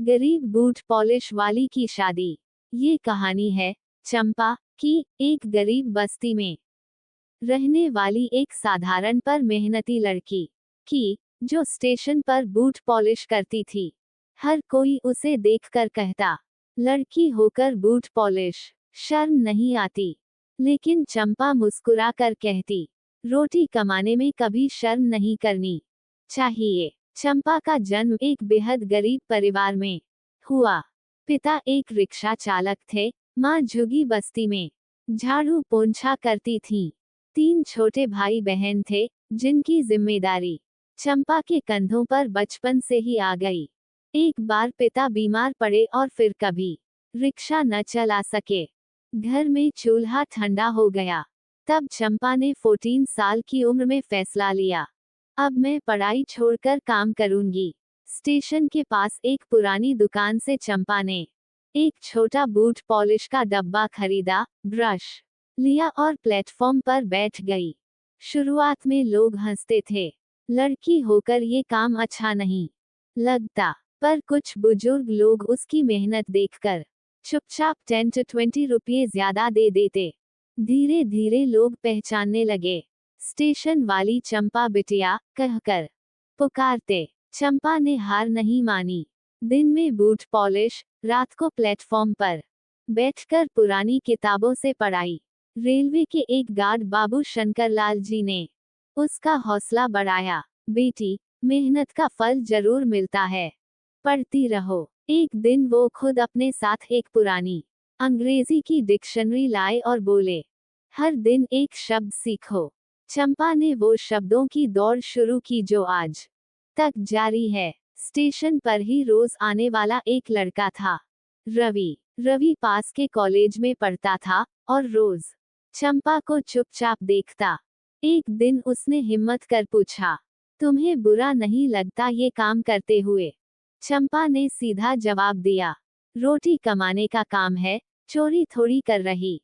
गरीब boot polish वाली की शादी। ये कहानी है चंपा की, एक गरीब बस्ती में रहने वाली एक साधारण पर मेहनती लड़की की, जो स्टेशन पर बूट पॉलिश करती थी। हर कोई उसे देखकर कहता, लड़की होकर बूट पॉलिश, शर्म नहीं आती। लेकिन चंपा मुस्कुरा कर कहती, रोटी कमाने में कभी शर्म नहीं करनी चाहिए। चंपा का जन्म एक बेहद गरीब परिवार में हुआ। पिता एक रिक्शा चालक थे, माँ झुग्गी बस्ती में झाड़ू पोंछा करती थीं। 3 छोटे भाई बहन थे, जिनकी जिम्मेदारी चंपा के कंधों पर बचपन से ही आ गई। एक बार पिता बीमार पड़े और फिर कभी रिक्शा न चला सके। घर में चूल्हा ठंडा हो गया। तब चंपा ने 14 साल की उम्र में फैसला लिया, अब मैं पढ़ाई छोड़कर काम करूंगी। स्टेशन के पास एक पुरानी दुकान से चंपा ने एक छोटा बूट पॉलिश का डब्बा खरीदा, ब्रश लिया और प्लेटफॉर्म पर बैठ गई। शुरुआत में लोग हंसते थे, लड़की होकर ये काम अच्छा नहीं लगता, पर कुछ बुजुर्ग लोग उसकी मेहनत देखकर चुपचाप 10 to 20 रुपये ज्यादा दे देते। धीरे धीरे लोग पहचानने लगे। स्टेशन वाली चंपा बिटिया कहकर पुकारते। चंपा ने हार नहीं मानी। दिन में बूट पॉलिश, रात को प्लेटफॉर्म पर बैठकर पुरानी किताबों से पढ़ाई। रेलवे के एक गार्ड बाबू शंकरलाल जी ने उसका हौसला बढ़ाया, बेटी, मेहनत का फल जरूर मिलता है, पढ़ती रहो। एक दिन वो खुद अपने साथ एक पुरानी अंग्रेजी की डिक्शनरी लाए और बोले, हर दिन एक शब्द सीखो। चंपा ने वो शब्दों की दौड़ शुरू की जो आज तक जारी है। स्टेशन पर ही रोज आने वाला एक लड़का था, रवि। रवि पास के कॉलेज में पढ़ता था और रोज चंपा को चुपचाप देखता। एक दिन उसने हिम्मत कर पूछा, तुम्हें बुरा नहीं लगता ये काम करते हुए? चंपा ने सीधा जवाब दिया, रोटी कमाने का काम है, चोरी थोड़ी कर रही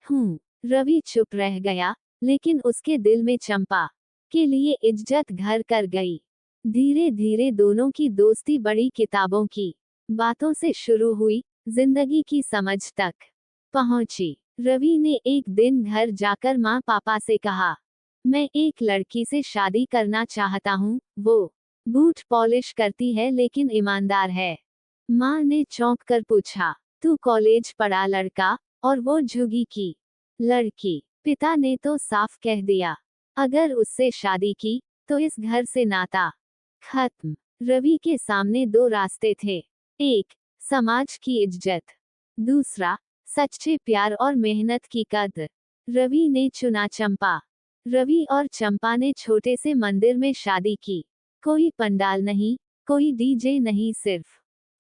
हूँ। रवि चुप रह गया, लेकिन उसके दिल में चंपा के लिए इज्जत घर कर गई। धीरे धीरे दोनों की दोस्ती बड़ी किताबों की बातों से शुरू हुई, जिंदगी की समझ तक पहुंची। रवि ने एक दिन घर जाकर माँ पापा से कहा, मैं एक लड़की से शादी करना चाहता हूँ, वो बूट पॉलिश करती है लेकिन ईमानदार है। माँ ने चौंक कर पूछा, तू कॉलेज पढ़ा लड़का और वो झुग्गी की लड़की? पिता ने तो साफ कह दिया, अगर उससे शादी की तो इस घर से नाता खत्म। रवि के सामने 2 रास्ते थे, एक समाज की इज्जत, दूसरा सच्चे प्यार और मेहनत की कद्र। रवि ने चुना चंपा। रवि और चंपा ने छोटे से मंदिर में शादी की। कोई पंडाल नहीं, कोई डीजे नहीं, सिर्फ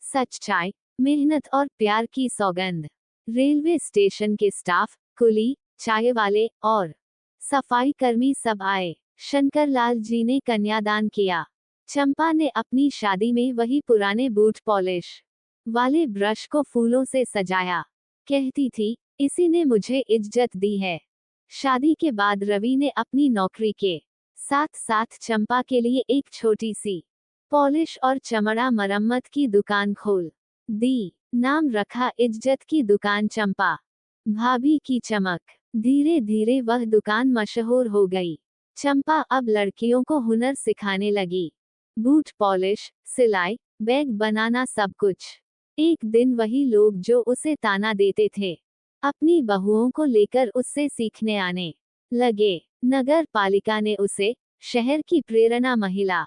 सच्चाई, मेहनत और प्यार की सौगंध। रेलवे स्टेशन के स्टाफ, कुली, चाय वाले और सफाई कर्मी सब आए। शंकरलाल जी ने कन्यादान किया। चंपा ने अपनी शादी में वही पुराने बूट पॉलिश वाले ब्रश को फूलों से सजाया। कहती थी, इसी ने मुझे इज्जत दी है। शादी के बाद रवि ने अपनी नौकरी के साथ साथ चंपा के लिए एक छोटी सी पॉलिश और चमड़ा मरम्मत की दुकान खोल दी। नाम रखा इज्जत की दुकान चंपा भाभी की चमक। धीरे धीरे वह दुकान मशहूर हो गई। चंपा अब लड़कियों को हुनर सिखाने लगी, बूट पॉलिश, सिलाई, बैग बनाना, सब कुछ। एक दिन वही लोग जो उसे ताना देते थे, अपनी बहुओं को लेकर उससे सीखने आने लगे। नगर पालिका ने उसे शहर की प्रेरणा महिला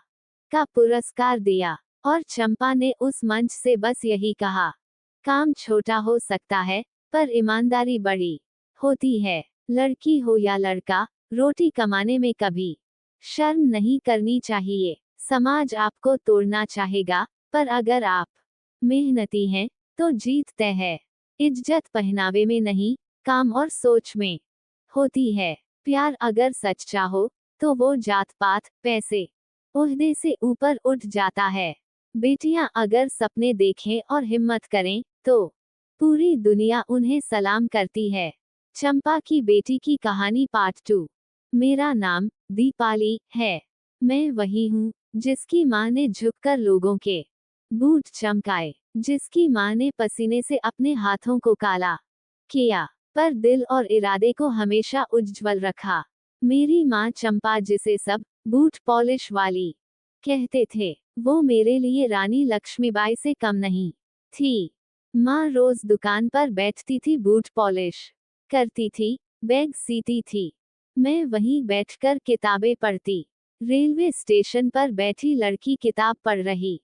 का पुरस्कार दिया और चंपा ने उस मंच से बस यही कहा, काम छोटा हो सकता है, पर ईमानदारी बड़ी होती है। लड़की हो या लड़का, रोटी कमाने में कभी शर्म नहीं करनी चाहिए। समाज आपको तोड़ना चाहेगा, पर अगर आप मेहनती हैं, तो जीत तय है। इज्जत पहनावे में नहीं, काम और सोच में होती है। प्यार अगर सच्चा हो, तो वो जात पात, पैसे, ओहदे से ऊपर उठ जाता है। बेटियां अगर सपने देखें और हिम्मत करें, तो पूरी दुनिया उन्हें सलाम करती है। चंपा की बेटी की कहानी पार्ट 2। मेरा नाम दीपाली है। मैं वही हूँ जिसकी माँ ने झुककर लोगों के बूट चमकाए। जिसकी माँ ने पसीने से अपने हाथों को काला किया, पर दिल और इरादे को हमेशा उज्ज्वल रखा। मेरी माँ चंपा, जिसे सब बूट पॉलिश वाली कहते थे, वो मेरे लिए रानी लक्ष्मीबाई से कम नहीं थी। माँ रोज दुकान पर बैठती थी, बूट पॉलिश करती थी, बैग सीती थी। मैं वहीं बैठकर किताबें पढ़ती। रेलवे स्टेशन पर बैठी लड़की किताब पढ़ रही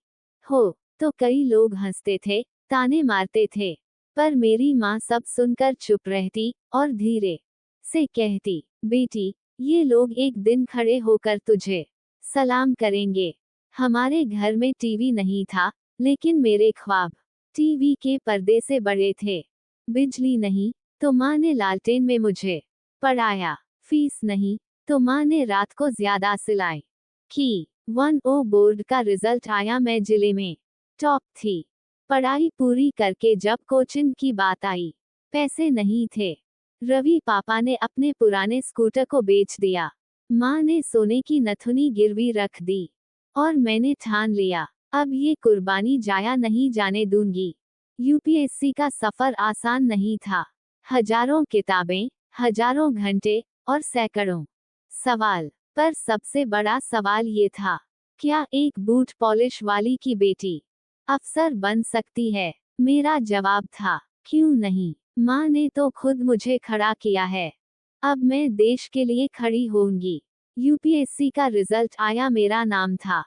हो तो कई लोग हंसते थे, ताने मारते थे, पर मेरी माँ सब सुनकर चुप रहती और धीरे से कहती, बेटी, ये लोग एक दिन खड़े होकर तुझे सलाम करेंगे। हमारे घर में टीवी नहीं था, लेकिन मेरे ख्वाब टीवी के पर्दे से बड़े थे। बिजली नहीं तो माँ ने लालटेन में मुझे पढ़ाया। फीस नहीं तो माँ ने रात को ज्यादा सिलाई की। 1O बोर्ड का रिजल्ट आया, मैं जिले में टॉप थी। पढ़ाई पूरी करके जब कोचिंग की बात आई, पैसे नहीं थे। रवि पापा ने अपने पुराने स्कूटर को बेच दिया। माँ ने सोने की नथुनी गिरवी रख दी और मैंने ठान लिया, अब ये कुर्बानी जाया नहीं जाने दूंगी। यूपीएससी का सफर आसान नहीं था। हजारों किताबें, हजारों घंटे और सैकड़ों सवाल, पर सबसे बड़ा सवाल ये था, क्या एक बूट पॉलिश वाली की बेटी अफसर बन सकती है? मेरा जवाब था, क्यों नहीं। माँ ने तो खुद मुझे खड़ा किया है, अब मैं देश के लिए खड़ी होंगी। यूपीएससी का रिजल्ट आया, मेरा नाम था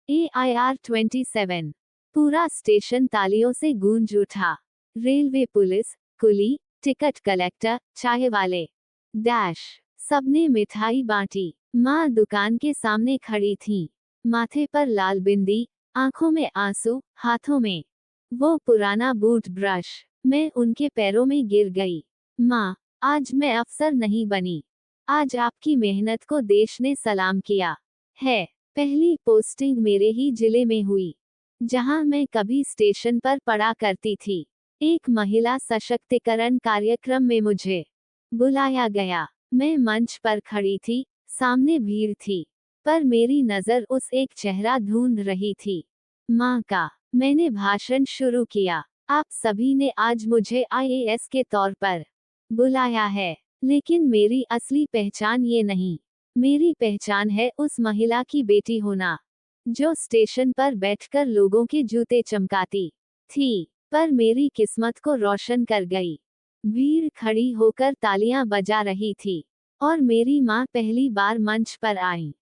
AIR 27। पूरा स्टेशन तालियों से गूंज उठा। रेलवे पुलिस, कुली, टिकट कलेक्टर, चाय वाले, डैश, सबने मिठाई बांटी। माँ दुकान के सामने खड़ी थीं, माथे पर लाल बिंदी, आंखों में आंसू, हाथों में वो पुराना बूट ब्रश। मैं उनके पैरों में गिर गई। माँ, आज मैं अफसर नहीं बनी, आज आपकी मेहनत को देश ने सलाम किया है। पहली पोस्टिंग मेरे ही जिले में हुई, जहां मैं कभी स्टेशन पर पढ़ा करती थी। एक महिला सशक्तिकरण कार्यक्रम में मुझे बुलाया गया। मैं मंच पर खड़ी थी, सामने भीड़ थी, पर मेरी नजर उस एक चेहरा ढूंढ रही थी, माँ का। मैंने भाषण शुरू किया, आप सभी ने आज मुझे IAS के तौर पर बुलाया है, लेकिन मेरी असली पहचान ये नहीं। मेरी पहचान है उस महिला की बेटी होना, जो स्टेशन पर बैठकर लोगों के जूते चमकाती थी, पर मेरी किस्मत को रोशन कर गई। भीड़ खड़ी होकर तालियां बजा रही थी, और मेरी माँ पहली बार मंच पर आई,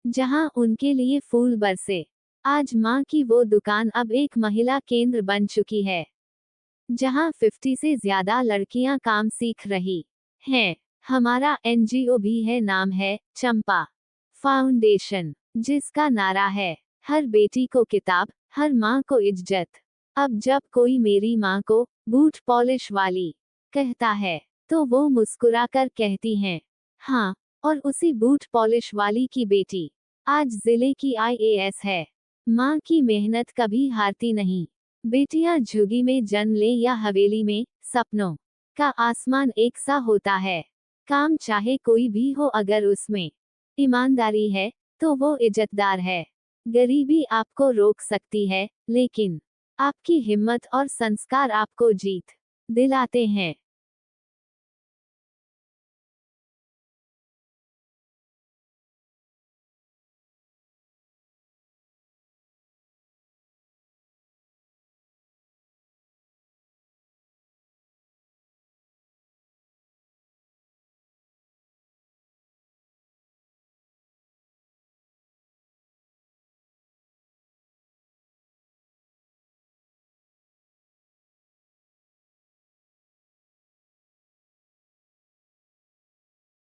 जहां उनके लिए फूल बरसे। आज माँ की वो दुकान अब एक महिला केंद्र बन चुकी है, जहां 50 से ज्यादा लड़कियां काम सीख रही हैं। हमारा NGO भी है, नाम है चंपा फाउंडेशन, जिसका नारा है, हर बेटी को किताब, हर माँ को इज्जत। अब जब कोई मेरी माँ को बूट पॉलिश वाली कहता है, तो वो मुस्कुराकर कहती हैं, हाँ, और उसी बूट पॉलिश वाली की बेटी आज जिले की IAS है। माँ की मेहनत कभी हारती नहीं। बेटियां झुग्गी में जन्म ले या हवेली में, सपनों का आसमान एक सा होता है। काम चाहे कोई भी हो, अगर उसमें ईमानदारी है, तो वो इज्जतदार है। गरीबी आपको रोक सकती है, लेकिन आपकी हिम्मत और संस्कार आपको जीत दिलाते हैं।